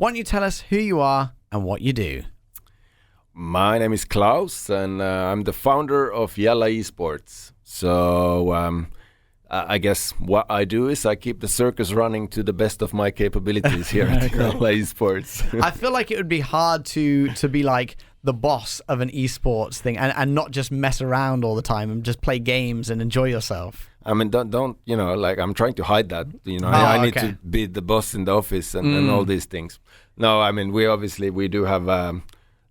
Why don't you tell us who you are and what you do? My name is Klaus, and I'm the founder of YaLLa Esports. So I guess what I do is I keep the circus running to the best of my capabilities here at YaLLa Esports. I feel like it would be hard to be like the boss of an esports thing and not just mess around all the time and just play games and enjoy yourself. I mean, don't like I'm trying to hide that. I need to be the boss in the office and all these things. No, I mean, we do have,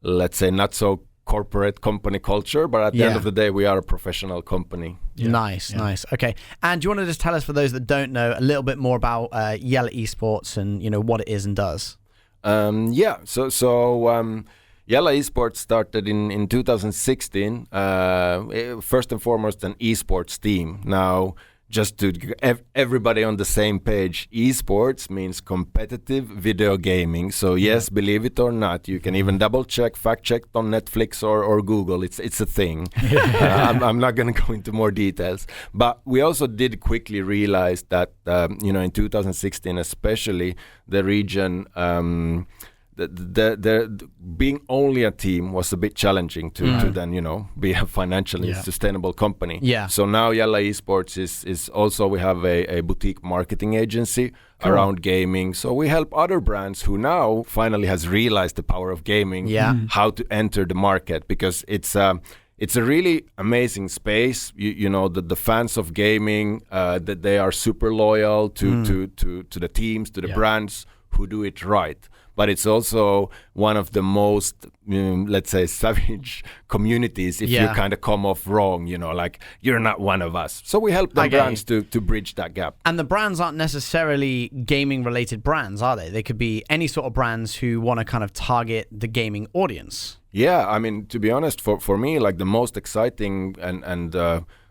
let's say, not so corporate company culture, but at the end of the day, we are a professional company. Nice. Okay. And do you want to just tell us, for those that don't know, a little bit more about YaLLa Esports and what it is and does? YaLLa Esports started in 2016, first and foremost an esports team. Now, just to get everybody on the same page, esports means competitive video gaming. So yes, believe it or not, you can even double check, fact check on Netflix or Google. It's a thing. I'm not going to go into more details. But we also did quickly realize that, in 2016 especially, the region... The being only a team was a bit challenging to then be a financially sustainable company. Yeah. So now YaLLa Esports is also, we have a boutique marketing agency around gaming. So we help other brands who now finally has realized the power of gaming, how to enter the market, because it's a really amazing space. The fans of gaming, that they are super loyal to the teams, to the brands who do it right. But it's also one of the most, let's say, savage communities if you kind of come off wrong, like you're not one of us. So we help the brands to bridge that gap. And the brands aren't necessarily gaming-related brands, are they? They could be any sort of brands who want to kind of target the gaming audience. Yeah, I mean, to be honest, for me, like the most exciting and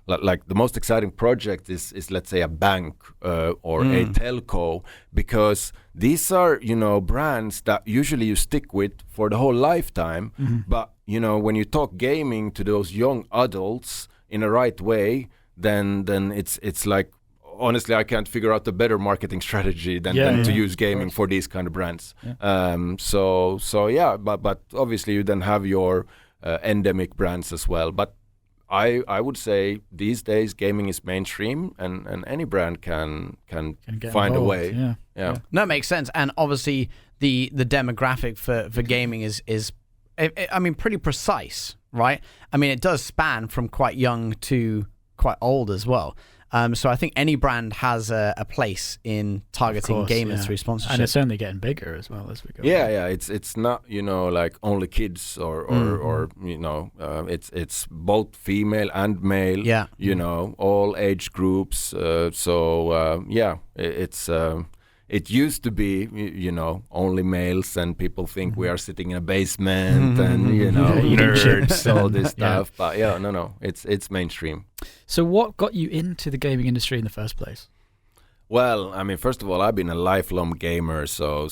like the most exciting project is let's say a bank or a telco, because these are brands that usually you stick with for the whole lifetime. But when you talk gaming to those young adults in a right way, then it's like, honestly, I can't figure out a better marketing strategy than to use gaming for these kind of brands. But obviously you then have your endemic brands as well. But I would say these days gaming is mainstream, and any brand can find a way. Yeah. No, it makes sense. And obviously the demographic for gaming is pretty precise, right? I mean, it does span from quite young to quite old as well. So I think any brand has a place in targeting gamers through sponsorship. And it's only getting bigger as well as we go. Yeah. It's not like only kids or it's both female and male. Yeah. All age groups. It used to be, only males, and people think we are sitting in a basement and, nerds, all this stuff. But no, it's mainstream. So what got you into the gaming industry in the first place? Well, I mean, first of all, I've been a lifelong gamer, so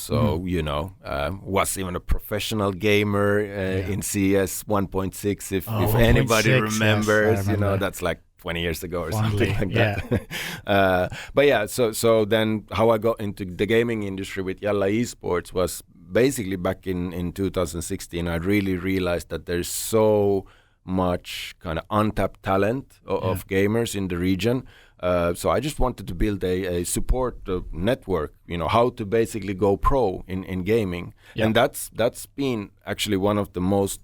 was even a professional gamer in CS 1.6, if anybody remembers. Yes, that's like 20 years ago or something like that. But so then how I got into the gaming industry with YaLLa Esports was basically back in 2016. I really realized that there's so much kind of untapped talent of gamers in the region. So I just wanted to build a support network, how to basically go pro in gaming. And that's been actually one of the most,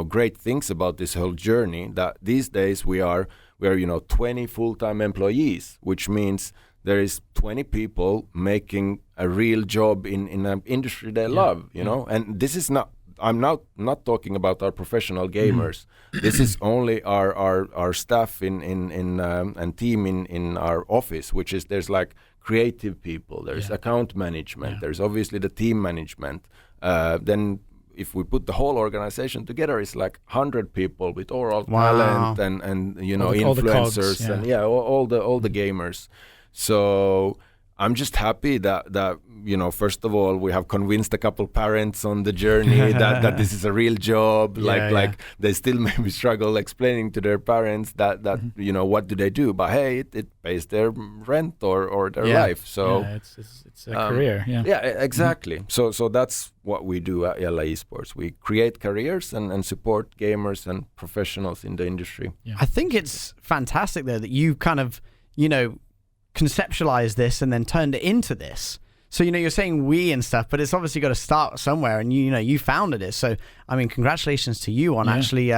great things about this whole journey, that these days we are 20 full-time employees, which means there is 20 people making a real job in an industry they love, and this is not, I'm not talking about our professional gamers. This is only our staff and team in our office, which is, there's like creative people, there's account management, there's obviously the team management. Then if we put the whole organization together, it's like 100 people with oral talent and influencers, all the gamers. So I'm just happy that first of all, we have convinced a couple parents on the journey that this is a real job. Like they still maybe struggle explaining to their parents that what do they do? But hey, it pays their rent or their life. So it's a career. Yeah, exactly. So that's what we do at YaLLa Esports. We create careers and support gamers and professionals in the industry. Yeah. I think it's fantastic though that you kind of conceptualized this and then turned it into this. So you're saying we and stuff, but it's obviously got to start somewhere, and you founded it. So I mean, congratulations to you on actually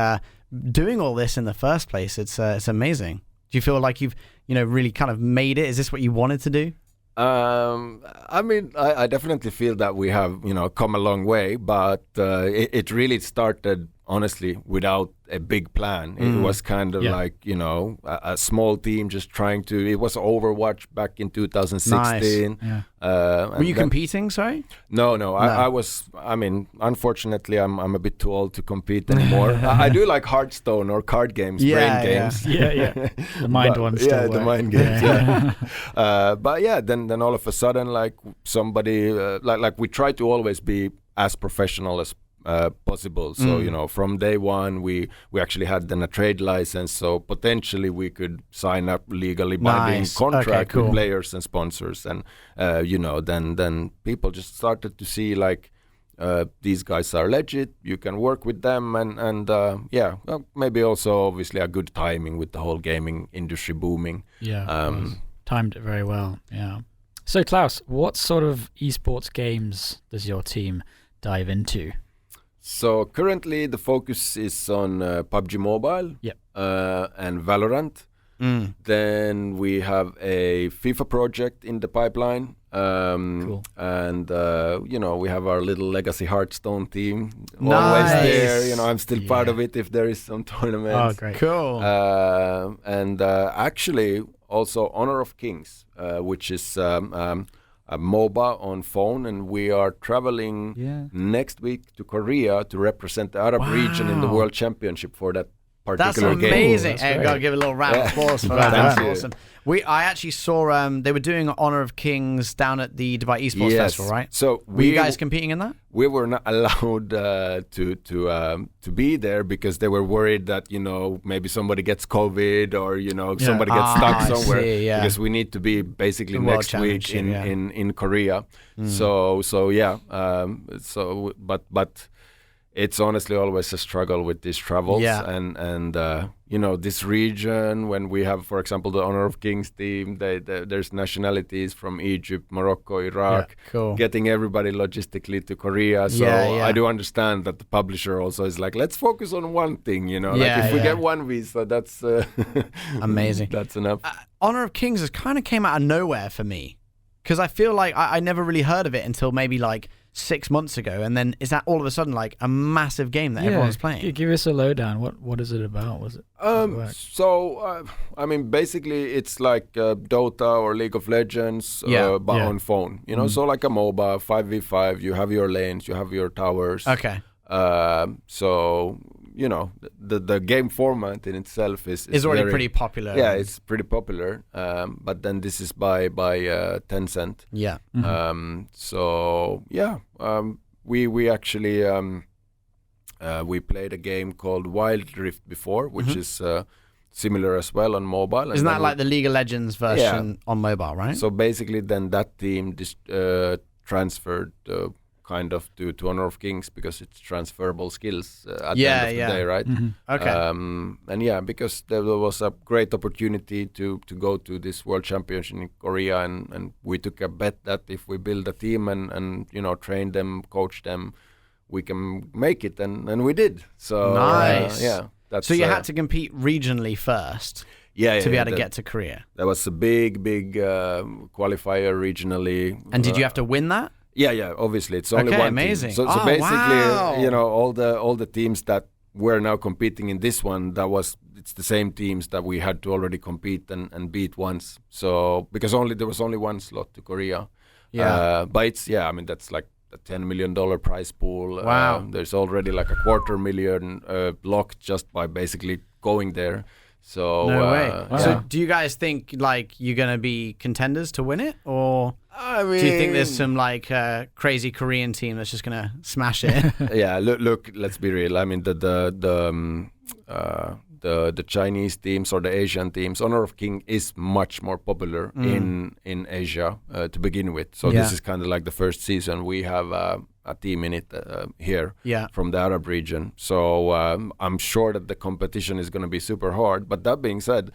doing all this in the first place. It's amazing. Do you feel like you've really kind of made it? Is this what you wanted to do? I mean, I definitely feel that we have come a long way, but it really started honestly without a big plan. It was kind of like a small team just trying to. It was Overwatch back in 2016. Nice. Yeah. Were you competing? Sorry. No. I was. I mean, unfortunately, I'm a bit too old to compete anymore. I do like Hearthstone or card games, brain games. Yeah. The mind ones. Yeah, the mind games. But yeah, then all of a sudden, like somebody, like we try to always be as professional as possible. So from day one we actually had then a trade license, so potentially we could sign up legally binding contract with players and sponsors, and then people just started to see like these guys are legit, you can work with them, and maybe also obviously a good timing with the whole gaming industry booming. Timed it very well. So Klaus, what sort of esports games does your team dive into? So currently the focus is on PUBG Mobile and Valorant. Then we have a FIFA project in the pipeline. Cool. And we have our little legacy Hearthstone team. Always there. I'm still part of it if there is some tournaments. Oh, great. Cool. And actually also Honor of Kings, which is a MOBA on phone, and we are traveling next week to Korea to represent the Arab region in the World Championship for that particular game. That's amazing. That's I've got to give a little round of applause for that. Thank That's you. awesome. I actually saw they were doing Honor of Kings down at the Dubai Esports Festival, right? So were you guys competing in that? We were not allowed to be there because they were worried that maybe somebody gets COVID or somebody gets stuck somewhere. Because we need to be basically the next week in Korea. But it's honestly always a struggle with these travels and this region. When we have, for example, the Honor of Kings team, there's nationalities from Egypt, Morocco, Iraq, getting everybody logistically to Korea. So I do understand that the publisher also is like, let's focus on one thing, if we get one visa, that's amazing. That's enough. Honor of Kings has kind of came out of nowhere for me, because I feel like I never really heard of it until maybe like 6 months ago, and then is that all of a sudden like a massive game that everyone's playing? Give us a lowdown. What is it about? Was it? I mean, basically it's like Dota or League of Legends, but on phone. So like a MOBA 5v5. You have your lanes, you have your towers. Okay. So the game format in itself is already pretty popular. Yeah, it's pretty popular. But then this is by Tencent. Yeah. We actually we played a game called Wild Rift before, which is similar as well on mobile. Isn't that like the League of Legends version on mobile, right? So basically, then that team transferred kind of to Honor of Kings because it's transferable skills at the end of the day, right? Okay. Because there was a great opportunity to go to this World Championship in Korea, and we took a bet that if we build a team and train them, coach them, we can make it, and we did. So nice. That's, so you had to compete regionally first. To be able to get to Korea. That was a big qualifier regionally. And did you have to win that? Yeah, obviously it's only one amazing. team. So basically, all the teams that were now competing in this one, it's the same teams that we had to already compete and beat once. So because there was only one slot to Korea. But it's that's like a $10 million prize pool. Wow. There's already like $250,000 locked just by basically going there. So no way. Wow. So do you guys think like you're gonna be contenders to win it, or I mean, do you think there's some like crazy Korean team that's just gonna smash it? yeah, look. Let's be real. I mean, the Chinese teams or the Asian teams, Honor of King is much more popular in Asia to begin with. So this is kind of like the first season we have a team in it here from the Arab region. So I'm sure that the competition is going to be super hard. But that being said,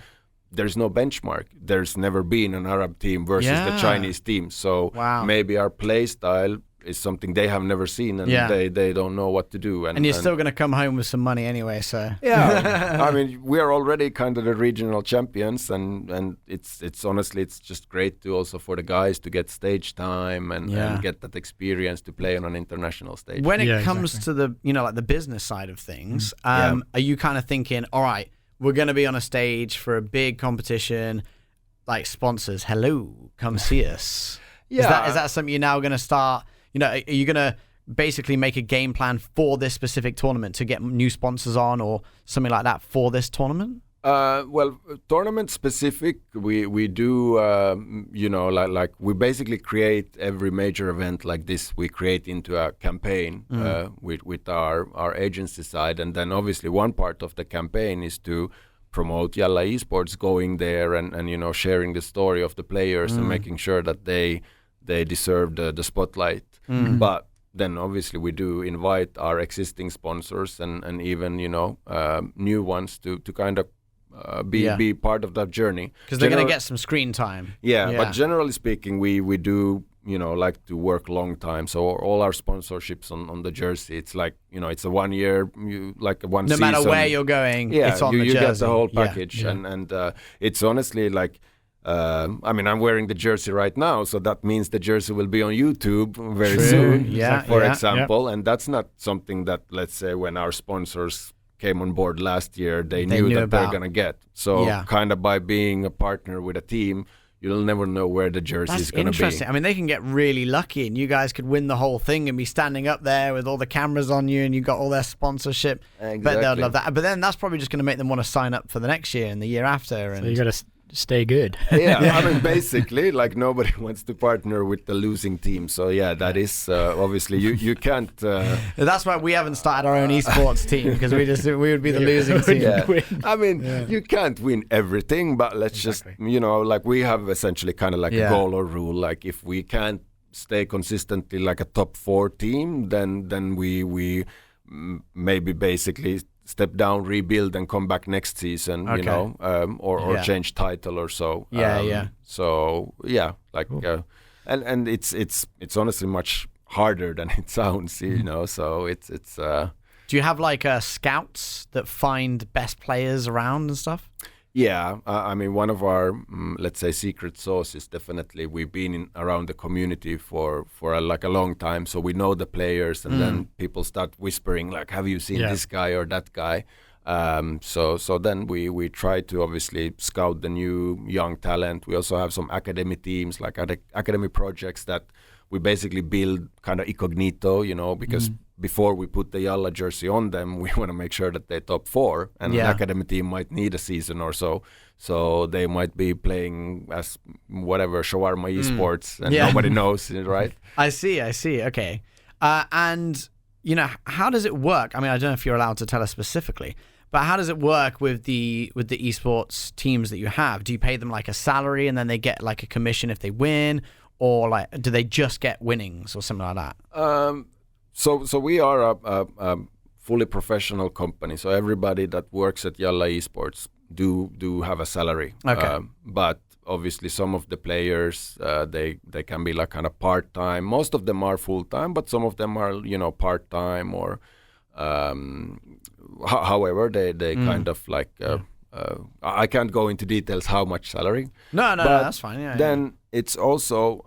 there's no benchmark. There's never been an Arab team versus the Chinese team. So maybe our play style is something they have never seen, and they don't know what to do. And you're still going to come home with some money anyway, so... Yeah, I mean, we are already kind of the regional champions, and it's honestly, it's just great to also for the guys to get stage time and get that experience to play on an international stage. When it comes to the, like the business side of things, are you kind of thinking, all right, we're going to be on a stage for a big competition, like sponsors, hello, come see us. Yeah. Is that something you're now going to start... are you going to basically make a game plan for this specific tournament to get new sponsors on or something like that for this tournament? Well, tournament specific, we do, like we basically create every major event like this. We create into a campaign with our agency side. And then obviously one part of the campaign is to promote YaLLa Esports, going there and sharing the story of the players and making sure that they deserve the spotlight. But then obviously we do invite our existing sponsors and even new ones to kind of be part of that journey, because they're going to get some screen time. But generally speaking, we do like to work long time. So all our sponsorships on the jersey, it's like it's a 1 year, like one season. No matter where you're going, it's on the jersey. You get the whole package, and it's honestly like. I mean, I'm wearing the jersey right now, so that means the jersey will be on YouTube very soon, for example. And that's not something that, let's say, when our sponsors came on board last year, they knew that they're going to get. So kind of by being a partner with a team, you'll never know where the jersey is going to be. Interesting. I mean, they can get really lucky, and you guys could win the whole thing and be standing up there with all the cameras on you, and you got all their sponsorship. Exactly. But they'll love that. But then that's probably just going to make them want to sign up for the next year and the year after. And so you got to stay good. I mean, basically, like nobody wants to partner with the losing team. So that is obviously you can't. That's why we haven't started our own esports team, because we would be the losing team. I mean, you can't win everything, but let's just like we have essentially kind of like a goal or rule. Like if we can't stay consistently like a top 4 team, then we maybe basically step down, rebuild, and come back next season, or change title or so. So like, and it's honestly much harder than it sounds, So it's. Do you have like scouts that find best players around and stuff? Yeah, I mean, one of our, let's say, secret sauce is definitely we've been around the community for a long time, so we know the players, and then people start whispering like, "Have you seen this guy or that guy?" So then we try to obviously scout the new young talent. We also have some academy teams, like academy projects that we basically build kind of incognito, because before we put the YaLLa jersey on them, we want to make sure that they're top 4, and an academy team might need a season or so they might be playing as whatever YaLLa Esports, and nobody knows, right? I see. Okay. And how does it work? I mean, I don't know if you're allowed to tell us specifically, but how does it work with the esports teams that you have? Do you pay them like a salary and then they get like a commission if they win, or like do they just get winnings or something like that? So we are a fully professional company. So everybody that works at YaLLa Esports do have a salary. Okay. But obviously some of the players they can be like kind of part time. Most of them are full time, but some of them are part time or however they kind of like. I can't go into details how much salary. No, that's fine. Yeah. Then it's also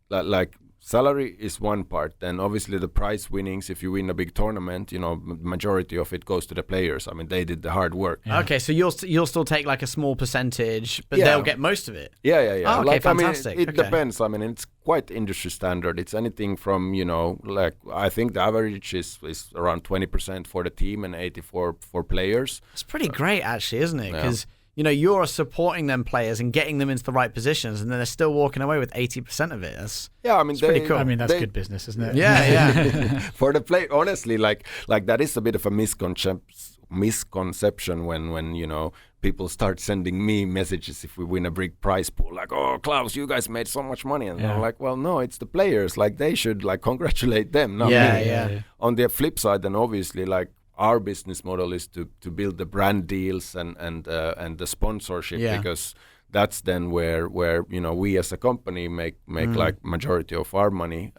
like salary is one part. Then obviously the prize winnings, if you win a big tournament, you know, majority of it goes to the players. I mean, they did the hard work. Yeah. Okay, so you'll still take like a small percentage, but they'll get most of it. Yeah. Oh, okay, like, fantastic. I mean, it depends. I mean, it's quite industry standard. It's anything from, you know, like I think the average is around 20% for the team and 84 for players. It's pretty great, actually, isn't it? Because you know, you're supporting them players and getting them into the right positions, and then they're still walking away with 80% of it. That's pretty cool. I mean, that's good business, isn't it? Yeah. For the play, honestly, like that is a bit of a misconception when you know, people start sending me messages if we win a big prize pool, like, oh, Klaus, you guys made so much money, and I'm like, well, no, it's the players. Like, they should like congratulate them, not me. Yeah. On the flip side, then obviously, like, our business model is to build the brand deals and the sponsorship, because that's then where you know, we as a company make like majority of our money.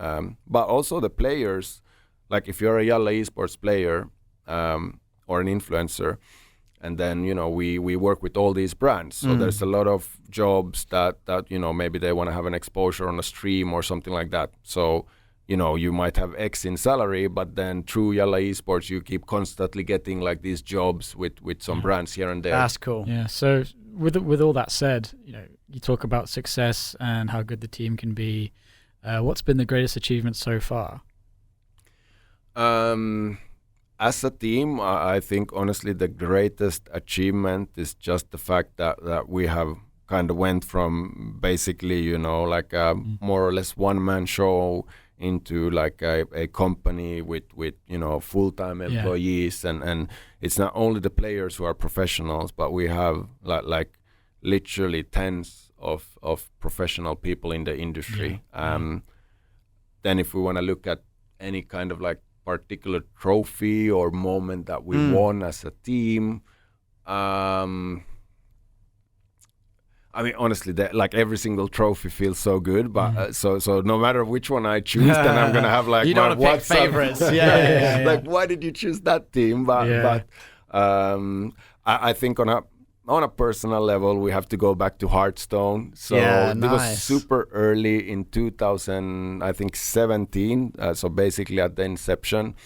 But also the players, like if you're a YaLLa Esports player or an influencer, and then, you know, we work with all these brands. So there's a lot of jobs that you know, maybe they want to have an exposure on a stream or something like that. So, you know, you might have X in salary, but then through YaLLa Esports, you keep constantly getting like these jobs with some brands here and there. That's cool. Yeah. So with all that said, you know, you talk about success and how good the team can be. What's been the greatest achievement so far? As a team, I think honestly the greatest achievement is just the fact that we have kind of went from basically, you know, like a more or less one-man show into like a company with you know, full-time employees, and it's not only the players who are professionals, but we have like literally tens of professional people in the industry. Then if we want to look at any kind of like particular trophy or moment that we won as a team, I mean, honestly, like every single trophy feels so good, but so no matter which one I choose, then I'm gonna have like you don't want to pick favorites. Yeah. Like, why did you choose that team? But I think on a personal level, we have to go back to Hearthstone. So it was super early in 2017. So basically at the inception,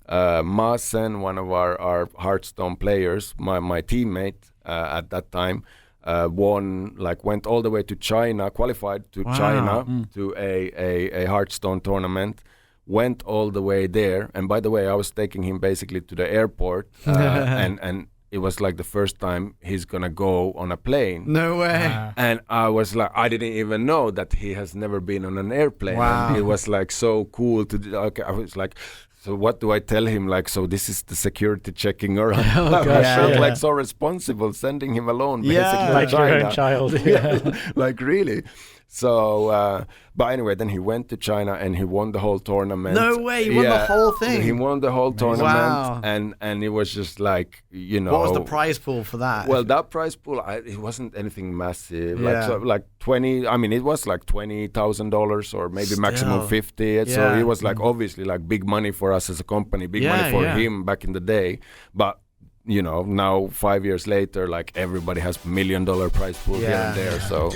Maasen, one of our Hearthstone players, my teammate at that time, went all the way to China, qualified to China to a Hearthstone tournament, went all the way there. And by the way, I was taking him basically to the airport, and it was like the first time he's gonna go on a plane. No way. And I was like, I didn't even know that he has never been on an airplane. Wow. And it was like so cool to do. Okay, I was like, so what do I tell him? Like, so this is the security checking around. I felt like so responsible sending him alone, basically. Like your own child. Like really. So, but anyway, then he went to China and he won the whole tournament. No way, he won the whole thing. He won the whole tournament. Wow. And it was just like, you know. What was the prize pool for that? Well, that prize pool, it wasn't anything massive. Like 20, I mean, it was like $20,000 or maybe maximum 50. So it was like obviously like big money for us as a company, big money for him back in the day. But you know, now 5 years later, like everybody has $1 million prize pool here and there. So.